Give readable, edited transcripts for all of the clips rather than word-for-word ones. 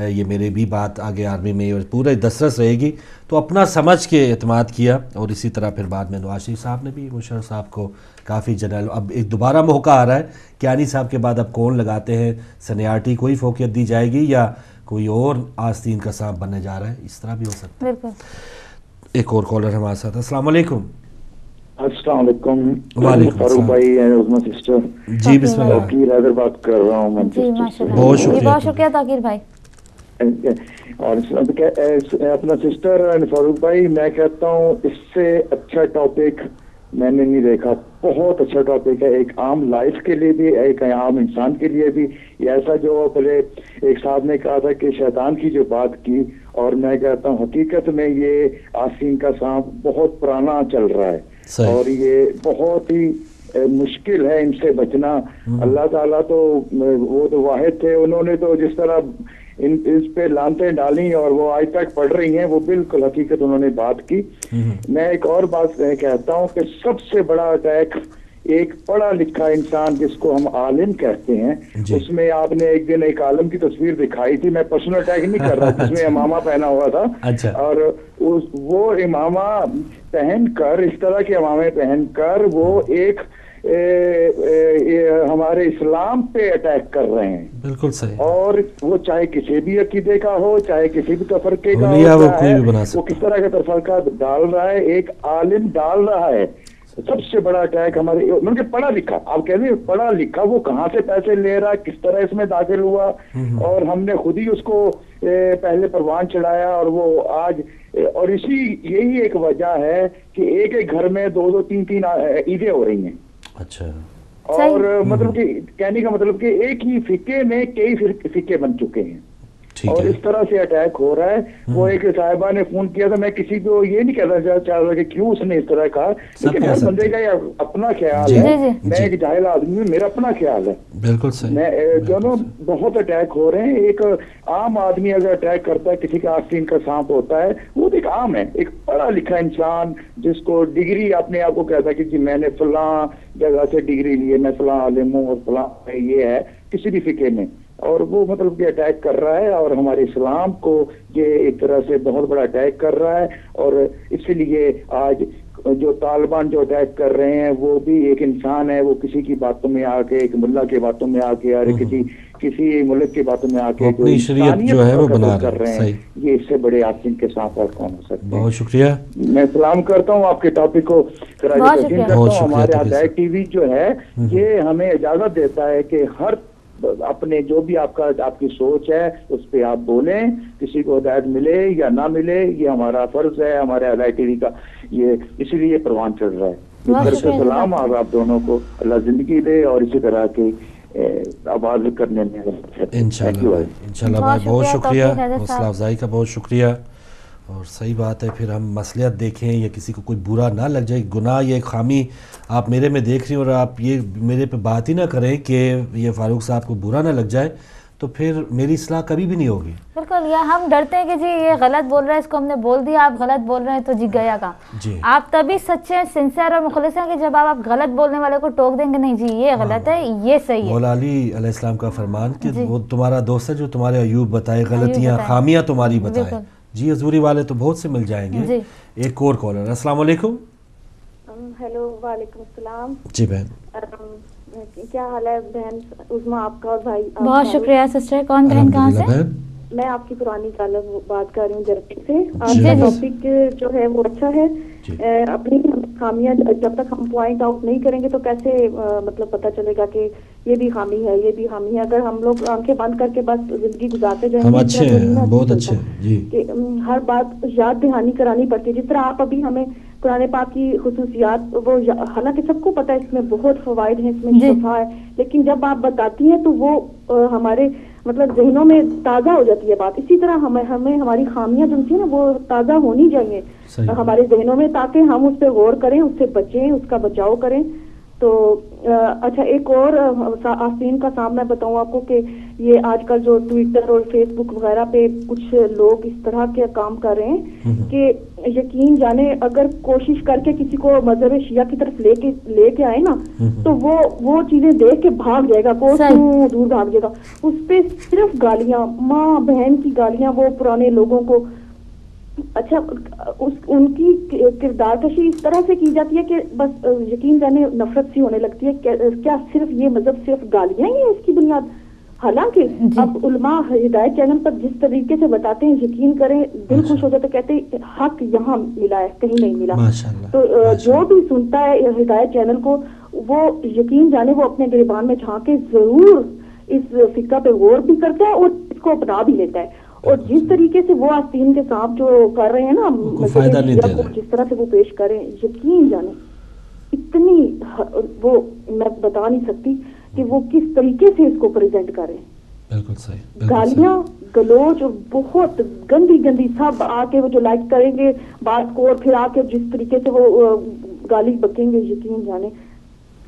یہ میرے بھی بات آگے آرمی میں اور پورے دسترس رہے گی، تو اپنا سمجھ کے اعتماد کیا. اور اسی طرح پھر بعد میں نواز شریف صاحب نے بھی مشرف صاحب کو کافی جنرل، اب ایک دوبارہ موقع آ رہا ہے، کیانی صاحب کے بعد اب کون لگاتے ہیں، سینیارٹی کوئی فوقیت دی جائے گی یا کوئی اور آستین کا سانپ بننے جا رہا ہے، اس طرح بھی ہو سکتا ہے. بالکل. ایک اور کالر ہمارے ساتھ. السلام علیکم. السلام علیکم. وعلیکم فاروق بھائی اینڈ عظما سسٹر. جی بسم اللہ. توقیر حیدر بات کر رہا ہوں جی مانچسٹر ماشاء سے. اللہ. بہت شکریہ. بہت شکریہ توقیر بھائی. اور اپنا سسٹر فاروق بھائی، میں کہتا ہوں اس سے اچھا ٹاپک میں نے نہیں دیکھا. بہت اچھا ٹاپک ہے، ایک عام لائف کے لیے بھی، ایک عام انسان کے لیے بھی. یہ ایسا جو پہلے ایک صاحب نے کہا تھا کہ شیطان کی جو بات کی، اور میں کہتا ہوں حقیقت میں یہ آستین کا سانپ بہت پرانا چل رہا ہے صحیح. اور یہ بہت ہی مشکل ہے ان سے بچنا. اللہ تعالیٰ تو وہ تو واحد تھے، انہوں نے تو جس طرح اس پہ لانتیں ڈالی اور وہ آج تک پڑھ رہی ہیں، وہ بالکل حقیقت انہوں نے بات کی. میں ایک اور بات کہتا ہوں کہ سب سے بڑا اٹیک ایک پڑھا لکھا انسان جس کو ہم عالم کہتے ہیں، اس میں آپ نے ایک دن ایک عالم کی تصویر دکھائی تھی، میں پرسنل اٹیک نہیں کر رہا، جس میں امامہ پہنا ہوا تھا، اور وہ امامہ پہن کر، اس طرح کے امامے پہن کر وہ ایک ہمارے اسلام پہ اٹیک کر رہے ہیں. بالکل صحیح. اور وہ چاہے کسی بھی عقیدے کا ہو، چاہے کسی بھی تفرقے کا وہ ہو، کوئی بھی بنا سکتا. وہ کس طرح کا تفرقہ ڈال رہا ہے، ایک عالم ڈال رہا ہے. سب سے بڑا اٹیک ہمارے مطلب پڑھا لکھا، آپ کہہ رہے ہیں پڑھا لکھا، وہ کہاں سے پیسے لے رہا، کس طرح اس میں داخل ہوا، اور ہم نے خود ہی اس کو پہلے پروان چڑھایا، اور وہ آج، اور یہی ایک وجہ ہے کہ ایک ایک گھر میں 2 3 عیدیں ہو رہی ہیں. اچھا. اور مطلب کہ کہنے کا مطلب کہ ایک ہی فقے میں کئی فقے بن چکے ہیں، اور اس طرح سے اٹیک ہو رہا ہے. وہ ایک صاحبہ نے فون کیا تھا، میں کسی کو یہ نہیں کہنا چاہ رہا کہ کیوں اس نے اس طرح کہا، لیکن ہر بندے کا یہ اپنا خیال ہے. میں ایک جاہل آدمی ہوں، میرا اپنا خیال ہے. بالکل صحیح. میں دونوں بہت اٹیک ہو رہے ہیں. ایک عام آدمی اگر اٹیک کرتا ہے، کسی کا آستین کا سانپ ہوتا ہے، وہ ایک عام ہے، ایک پڑھا لکھا انسان جس کو ڈگری اپنے آپ کو کہتا ہے کہ جی میں نے فلاں جگہ سے ڈگری لی ہے، میں فلاں عالم ہوں اور فلاں یہ ہے کسی بھی فقے میں، اور وہ مطلب کہ اٹیک کر رہا ہے، اور ہمارے اسلام کو یہ ایک طرح سے بہت بڑا اٹیک کر رہا ہے. اور اس لیے آج جو طالبان جو اٹیک کر رہے ہیں، وہ بھی ایک انسان ہے، وہ کسی کی باتوں میں آ کے، ایک ملا کی باتوں میں آ کے، اور کسی ملک کی باتوں میں آ کے اپنی شریعت جو ہے وہ بنا رہے ہیں. یہ اس سے بڑے آستین کے ساتھ اور کون ہو سکتے ہیں. بہت شکریہ. میں سلام کرتا ہوں آپ کے ٹاپک کو خراج تحسین کرتا ہوں. ہمارے ہدایت ٹی وی جو ہے یہ ہمیں اجازت دیتا ہے کہ ہر اپنے جو بھی آپ کی سوچ ہے اس پہ آپ بولیں، کسی کو ہدایت ملے یا نہ ملے، یہ ہمارا فرض ہے ہمارے ہدایت ٹی وی کا، یہ اسی لیے پروان چڑھ رہا ہے. سلام آپ دونوں کو، اللہ زندگی دے اور اسی طرح کے آواز کرنے میں. انشاءاللہ بھائی بہت شکریہ، حوصلہ افزائی کا بہت شکریہ. اور صحیح بات ہے، پھر ہم مصلحت دیکھیں یا کسی کو کوئی برا نہ لگ جائے، گناہ یا ایک خامی آپ میرے میں دیکھ رہی ہیں اور آپ یہ میرے پہ بات ہی نہ کریں کہ یہ فاروق صاحب کو برا نہ لگ جائے، تو پھر میری اصلاح کبھی بھی نہیں ہوگی. بالکل. یا ہم ڈرتے ہیں کہ جی یہ غلط بول رہا ہے، اس کو ہم نے بول دیا، آپ غلط بول رہے ہیں تو جی گیا کام. جی آپ تبھی سچے سنسیئر اور مخلص ہیں کہ جب آپ غلط بولنے والے کو ٹوک دیں گے نہیں جی یہ غلط ہے، یہ صحیح ہے. مولا علی علیہ السلام کا فرمان کہ وہ تمہارا دوست ہے جو تمہارے عیوب بتائے، غلطیاں خامیاں تمہاری بتائے. جی حضوری والے تو بہت سے مل جائیں گے. ایک اور کالر. السلام علیکم. ہیلو. وعلیکم السلام. جی بہن کیا حال ہے بہن عظما آپ کا اور بھائی؟ بہت شکریہ سسٹر. کون بہن کہاں سے؟ میں آپ کی پرانی کالر بات کر رہی ہوں جرمنی سے. آج کا ٹاپک جو ہے وہ اچھا ہے. اپنی خامیاں جب تک ہم پوائنٹ آؤٹ نہیں کریں گے تو کیسے مطلب پتہ چلے گا کہ یہ بھی خامی ہے یہ بھی خامی ہے. اگر ہم لوگ آنکھیں بند کر کے بس زندگی گزارتے جائیں گے، بہت اچھے کہ ہر بات یاد دہانی کرانی پڑتی ہے. جس طرح آپ ابھی ہمیں قرآن پاک کی خصوصیات، وہ حالانکہ سب کو پتہ ہے اس میں بہت فوائد ہیں، اس میں شفا ہے، لیکن جب آپ بتاتی ہیں تو وہ ہمارے مطلب ذہنوں میں تازہ ہو جاتی ہے بات. اسی طرح ہمیں ہماری خامیاں جو ہیں نا وہ تازہ ہونی چاہیے ہمارے ذہنوں میں، تاکہ ہم اس پہ غور کریں، اس سے بچیں، اس کا بچاؤ کریں. تو اچھا ایک اور آستین کا سامنا بتاؤں آپ کو کہ یہ آج کل جو ٹویٹر اور فیس بک وغیرہ پہ کچھ لوگ اس طرح کے کام کر رہے ہیں کہ یقین جانے اگر کوشش کر کے کسی کو مذہب شیعہ کی طرف لے کے آئے نا تو وہ چیزیں دیکھ کے بھاگ جائے گا، کوسوں دور بھاگ جائے گا. اس پہ صرف گالیاں، ماں بہن کی گالیاں، وہ پرانے لوگوں کو. اچھا ان کی کردار کشی اس طرح سے کی جاتی ہے کہ بس یقین جانے نفرت سی ہونے لگتی ہے. کیا صرف یہ مذہب صرف گالیاں ہی ہیں اس کی بنیاد؟ حالانکہ اب علماء ہدایت چینل پر جس طریقے سے بتاتے ہیں، یقین کریں دل خوش ہو جاتا، کہتے ہیں حق یہاں ملا ہے، کہیں نہیں ملا. تو جو بھی سنتا ہے ہدایت چینل کو، وہ یقین جانے وہ اپنے گریبان میں جھانک کے ضرور اس فقہ پہ غور بھی کرتا ہے اور اس کو اپنا بھی لیتا ہے. اور جس طریقے سے وہ آستین کے سانپ جو کر رہے ہیں نا، جس طرح سے وہ پیش کریں، یقین جانے اتنی وہ میں بتا نہیں سکتی کہ وہ کس طریقے سے اس کو پریزنٹ کر رہے ہیں. بالکل صحیح. گالیاں گلوچ اور بہت گندی گندی، سب آ کے وہ جو لائک کریں گے بات کو، اور پھر آ کے جس طریقے سے وہ گالی بکیں گے، یقین جانے.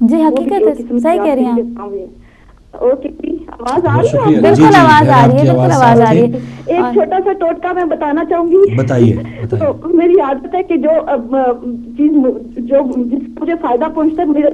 جی حقیقت ہے، صحیح کہہ رہی ہیں. اوکے، آواز آ رہی ہے؟ بالکل آواز آ رہی ہے، بالکل آواز آ رہی ہے. ایک چھوٹا سا ٹوٹکا میں بتانا چاہوں گی. بتائیے. تو میری عادت ہے کہ جو چیز جو جس مجھے فائدہ پہنچتا ہے میرے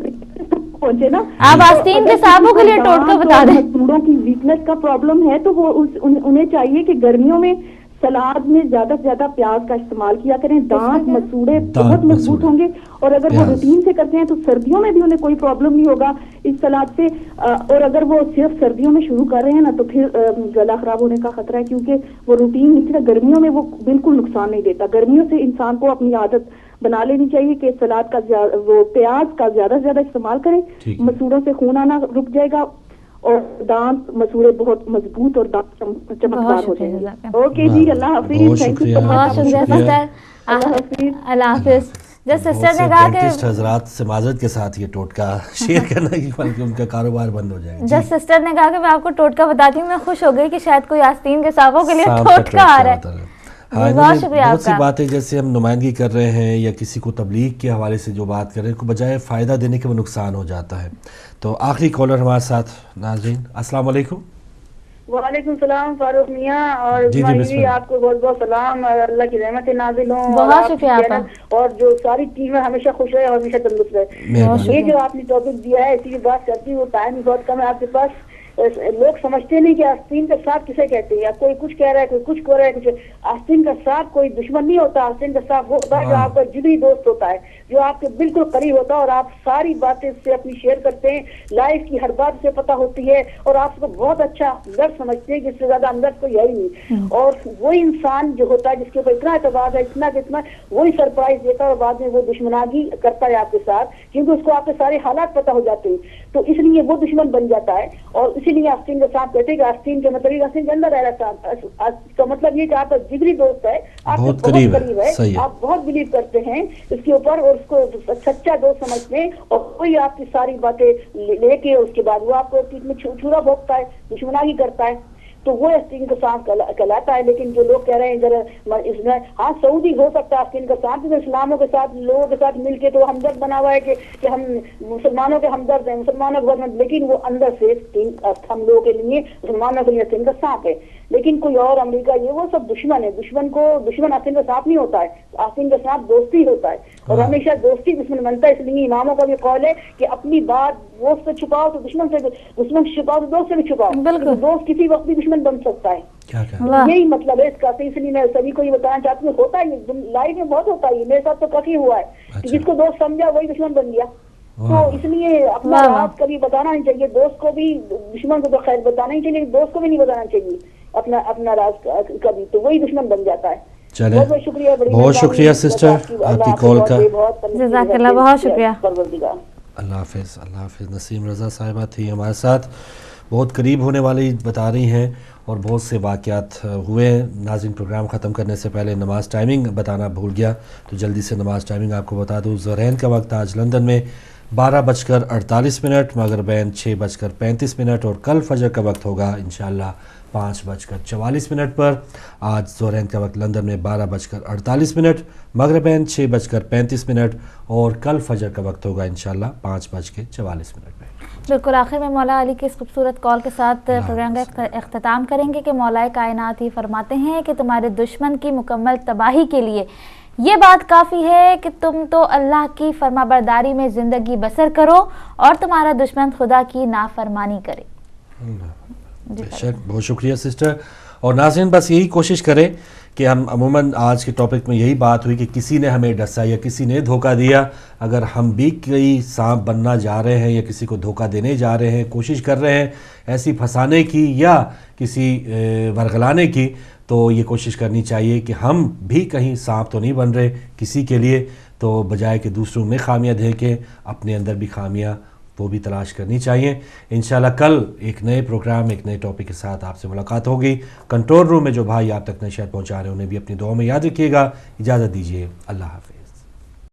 پہنچے نا. آپ آستین کے صاحبوں کے لیے ٹوٹکا بتا دیں. مسوڑوں کی ویکنس کا پرابلم ہے تو وہ انہیں چاہیے کہ گرمیوں میں سلاد میں زیادہ سے زیادہ پیاز کا استعمال کیا کریں. دانت مسوڑے بہت مضبوط ہوں گے، اور اگر وہ روٹین سے کرتے ہیں تو سردیوں میں بھی انہیں کوئی پرابلم نہیں ہوگا اس سلاد سے. اور اگر وہ صرف سردیوں میں شروع کر رہے ہیں نا تو پھر گلا خراب ہونے کا خطرہ ہے، کیونکہ وہ روٹین نہیں تھا. گرمیوں میں وہ بالکل نقصان نہیں دیتا. گرمیوں سے انسان کو اپنی عادت بنا لینی چاہیے کہ سلاد کا وہ پیاز کا زیادہ سے زیادہ استعمال کریں. مسوڑوں سے خون آنا رک جائے گا اور دانت مسوڑے بہت مضبوط اور دانت چمکدار ہو جائیں گے. اوکے جی، اللہ حافظ. تھینک یو، بہت شکریہ سسٹر. اللہ حافظ. اللہ حافظ. جب سسٹر نے کہا کہ حضرات سے معذرت کے ساتھ یہ ٹوٹکا شیئر کرنا کہ بلکہ ان کا کاروبار بند ہو جائے گا. جب سسٹر نے کہا کہ میں آپ کو ٹوٹکا بتاتی ہوں، میں خوش ہو گئی کہ شاید کوئی آستین کے صاحبوں کے لیے ٹوٹکا آ رہا ہے. بہت شکریہ آپ کا. بہت سی باتیں جیسے ہم نمائندگی کر رہے ہیں یا کسی کو تبلیغ کے حوالے سے جو بات کر رہے ہیں، کو بجائے فائدہ دینے کے وہ نقصان ہو جاتا ہے. تو آخری کالر ہمارے ساتھ. ناظرین السلام علیکم. وعلیکم السلام فاروق میاں، اور آپ کو بہت بہت سلام. اللہ کی رحمت نازل ہوں. بہت شکریہ آپ کا. اور جو ساری ٹیم ہے ہمیشہ خوش رہے اور ہمیشہ تندرست رہے. یہ جو آپ نے ٹاپک دیا ہے اسی کی بات کرتی ہوں. ٹائم بہت کم ہے آپ کے پاس. لوگ سمجھتے نہیں کہ آستین کا سانپ کسے کہتے ہیں. کوئی کچھ کہہ رہا ہے، کوئی کچھ کہہ رہا ہے. کچھ آستین کا سانپ کوئی دشمن نہیں ہوتا. آستین کا سانپ وہ ہوتا ہے جو آپ کا جگری دوست ہوتا ہے، جو آپ کے بالکل قریب ہوتا ہے، اور آپ ساری باتیں اس سے اپنی شیئر کرتے ہیں. لائف کی ہر بات سے پتہ ہوتی ہے، اور آپ کو بہت اچھا ہمدرد سمجھتے ہیں کہ اس سے زیادہ ہمدرد کوئی ہے ہی نہیں. اور وہی انسان جو ہوتا ہے جس کے اوپر اتنا اعتماد ہے، اتنا وہی سرپرائز دیتا ہے اور بعد میں وہ دشمناگی کرتا ہے آپ کے ساتھ، کیونکہ اس کو آپ کے سارے حالات پتہ ہو جاتے ہیں. تو اس لیے وہ دشمن بن جاتا ہے. اور اسی لیے آستین کا سانپ کہتے ہیں کہ آستین کا مطلب آستین کے اندر رہ رہا ہے. اس کا مطلب یہ کہ آپ کا جگری دوست ہے، آپ بہت قریب ہے، آپ بہت بلیو کرتے ہیں اس کے اوپر اور اس کو سچا دوست سمجھتے ہیں. اور کوئی آپ کی ساری باتیں لے کے اس کے بعد وہ آپ کو پیٹ میں چھرا بھونکتا ہے، دشمناگی کرتا ہے، تو وہ آستین کا سانپ کہلاتا ہے. لیکن جو لوگ کہہ رہے ہیں ذرا اس میں ہاں سعودی ہو سکتا ہے آستین کا سانپ، اسلاموں کے ساتھ لوگوں کے ساتھ مل کے تو ہمدرد بنا ہوا ہے کہ ہم مسلمانوں کے ہمدرد ہیں، مسلمانوں کے بہت، لیکن وہ اندر سے ہم لوگوں کے لیے مسلمانوں کے لیے آستین کا سانپ ہے. لیکن کوئی اور امریکہ یہ وہ سب دشمن ہے. دشمن آستین کا سانپ نہیں ہوتا ہے. آستین کا سانپ دوستی ہوتا ہے، اور ہمیشہ دوستی دشمن بنتا ہے. اس لیے اماموں کا بھی قول ہے کہ اپنی بات دوست سے چھپاؤ تو دشمن سے چھپاؤ تو دوست سے بھی چھپاؤ. دوست کسی وقت بھی دشمن بن سکتا ہے. یہی مطلب ہے اس کا. اس لیے میں سبھی کو یہ بتانا چاہتی ہوں، ہوتا ہے لائف میں بہت ہوتا ہے. میرے ساتھ تو کافی ہوا ہے کہ جس کو دوست سمجھا وہی دشمن بن گیا. تو اس لیے اپنا راز کبھی بتانا نہیں چاہیے. دوست کو بھی، دشمن کو تو خیر بتانا ہی چاہیے، دوست کو بھی نہیں بتانا چاہیے اپنا راز کبھی، تو وہی دشمن بن جاتا ہے. بہت بہت شکریہ. بہت شکریہ سسٹر آپ کی کال کا. جزاک اللہ، بہت شکریہ. اللہ حافظ. اللہ حافظ. نسیم رضا صاحبہ تھی ہمارے ساتھ، بہت قریب ہونے والی بتا رہی ہیں اور بہت سے واقعات ہوئے ہیں. ناظرین پروگرام ختم کرنے سے پہلے نماز ٹائمنگ بتانا بھول گیا، تو جلدی سے نماز ٹائمنگ آپ کو بتا دوں. ظہرین کا وقت آج لندن میں 12:48، مغربین 6:35، اور کل فجر کا وقت ہوگا انشاءاللہ 5:44 پر. آج ظہرین کا وقت لندن میں 12:48، مغربین 6:35، اور کل فجر کا وقت ہوگا انشاءاللہ 5:44 پہ. بالکل آخر میں مولا علی کی اس خوبصورت کال کے ساتھ پروگرام کا اختتام کریں گے کہ مولا کائنات ہی فرماتے ہیں کہ تمہارے دشمن کی مکمل تباہی کے لیے یہ بات کافی ہے کہ تم تو اللہ کی فرما برداری میں زندگی بسر کرو اور تمہارا دشمن خدا کی نافرمانی کرے. بے شک، بہت شکریہ سسٹر. اور ناظرین بس یہی کوشش کریں کہ ہم عموماً آج کے ٹاپک میں یہی بات ہوئی کہ کسی نے ہمیں ڈسا یا کسی نے دھوکہ دیا. اگر ہم بھی کئی سانپ بننا جا رہے ہیں یا کسی کو دھوکہ دینے جا رہے ہیں، کوشش کر رہے ہیں ایسی پھنسانے کی یا کسی ورغلانے کی، تو یہ کوشش کرنی چاہیے کہ ہم بھی کہیں سانپ تو نہیں بن رہے کسی کے لیے. تو بجائے کہ دوسروں میں خامیاں دیکھیں، اپنے اندر بھی خامیاں وہ بھی تلاش کرنی چاہیے. انشاءاللہ کل ایک نئے پروگرام، ایک نئے ٹاپک کے ساتھ آپ سے ملاقات ہوگی. کنٹرول روم میں جو بھائی آپ تک نشر پہنچا رہے ہیں انہیں بھی اپنی دعاؤں میں یاد رکھیے گا. اجازت دیجیے، اللہ حافظ.